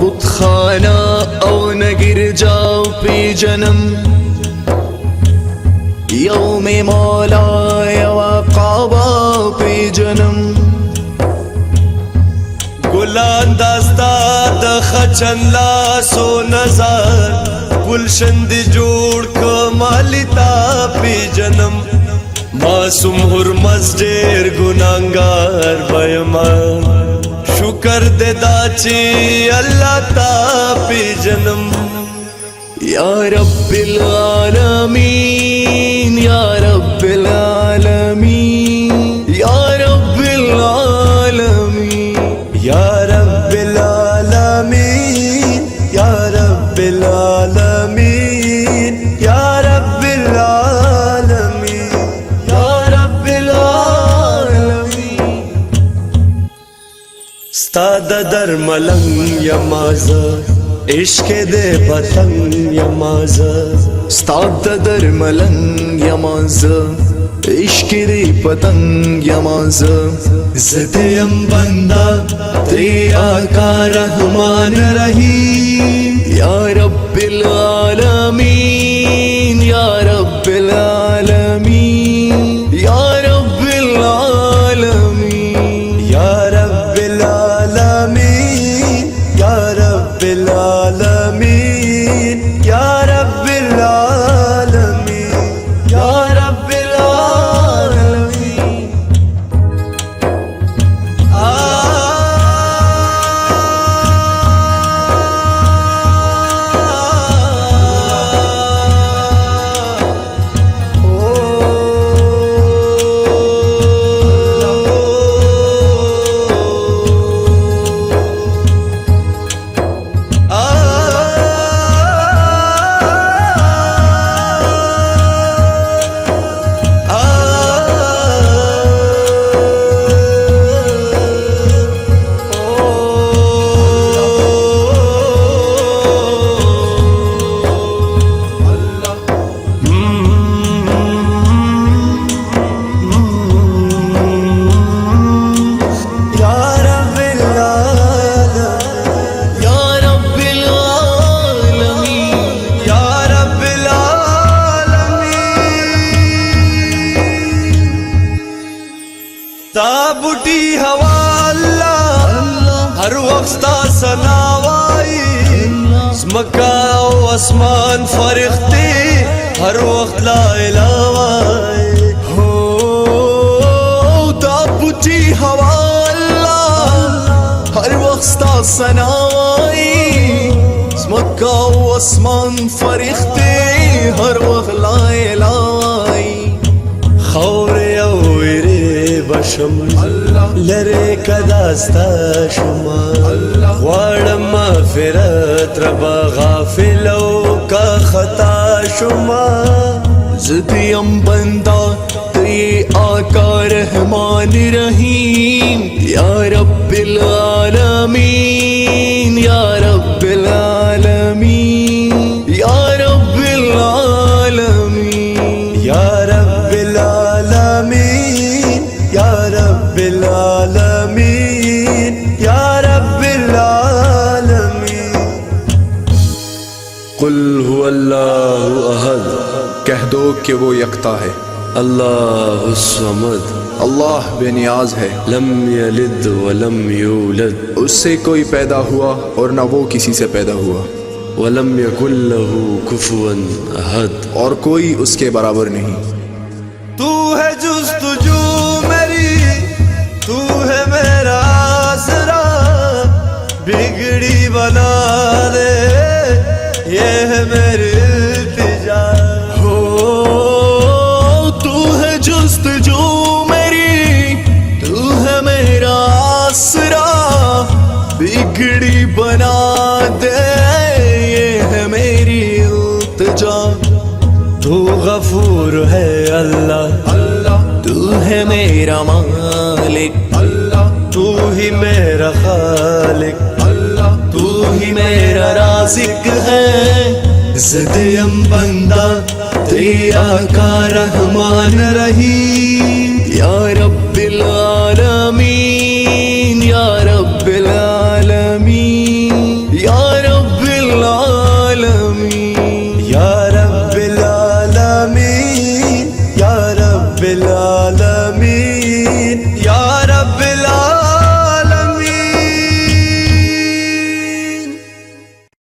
बुतखाना और न गिर जाओ पे जन्म, यौम मौला काबा पे जन्म। गुलान दास्ता द खचंला सो नजर, गुलशंद जोड़ कमालिता पे जन्म। मासूम हुरमस ढेर गुनाहगार बयमान, शुक्र दे दाची अल्लाह ता पे जन्म। या रब्बिल आलमीन, या रब्बिल आलमीन, या रब्बिल आलमीन, या रब्बिल आलमीन, या रब्बिल आलमीन, या रब्बिल आलमीन, या रब्बिल आलमीन। स्ताद दर मलंग यमाज, इश्क दे पतंग यमाज। स्ताद दर मलंग यमाज, इश्क दे पतंग यमाज। ज़िदयम बंदा तेरे आका रहमान रहीम। या रब्बिल आलमीन, या रब्बिल आलमीन, या रब्बिल आलमीन, या रब्बिल आलमीन, या रब्बिल आलमीन, या रब्बिल आलमीन, या रब्बिल आलमीन। ताबुटी हवा अल्लाह हर वक्त सनावाई, मक्का आसमान फरिश्ते हर वक्त ला इलाहा हो। ताबुटी हवा अल्लाह हर वक्त सनावाई, मक्का आसमान फरिश्ते हर वक्त ला इलाहा। खौरे औरे बशम लरे कदास्ता शुमा, वाड़म मग़फ़िरत रबा गाफिलो का खता शुमा। ज़िदयम बंदा तेरे आका रहमान रहीम। या रब्बिल आलमीन, या रब्बिल आलमीन, या रब्बिल आलमीन, या रब्बिल आलमीन, या रब्बिल आलमीन, या रब्बिल आलमीन। कुल हुवल्लाहु अहद, कह दो कि वो यकता है। अल्लाहु समद, अल्लाह बेनियाज है। लम यलिद वलम यूलद, उससे कोई पैदा हुआ और न वो किसी से पैदा हुआ। वलम यकुल लहू कुफुवन अहद, और कोई उसके बराबर नहीं। तू है जुस्तजू मेरी, तू है मेरा आसरा, बिगड़ी बना दे ये है मेरी इल्तिजा। हो तू है जुस्तजू मेरी, तू है मेरा आसरा, बिगड़ी बना दे ये है मेरी इल्तिजा। तू गफूर है अल्लाह, तू है मेरा मालिक, तू ही मेरा खालिक, तू ही मेरा राज़िक है। ज़िदयम बंदा तेरा का रहमान रहीम। या रब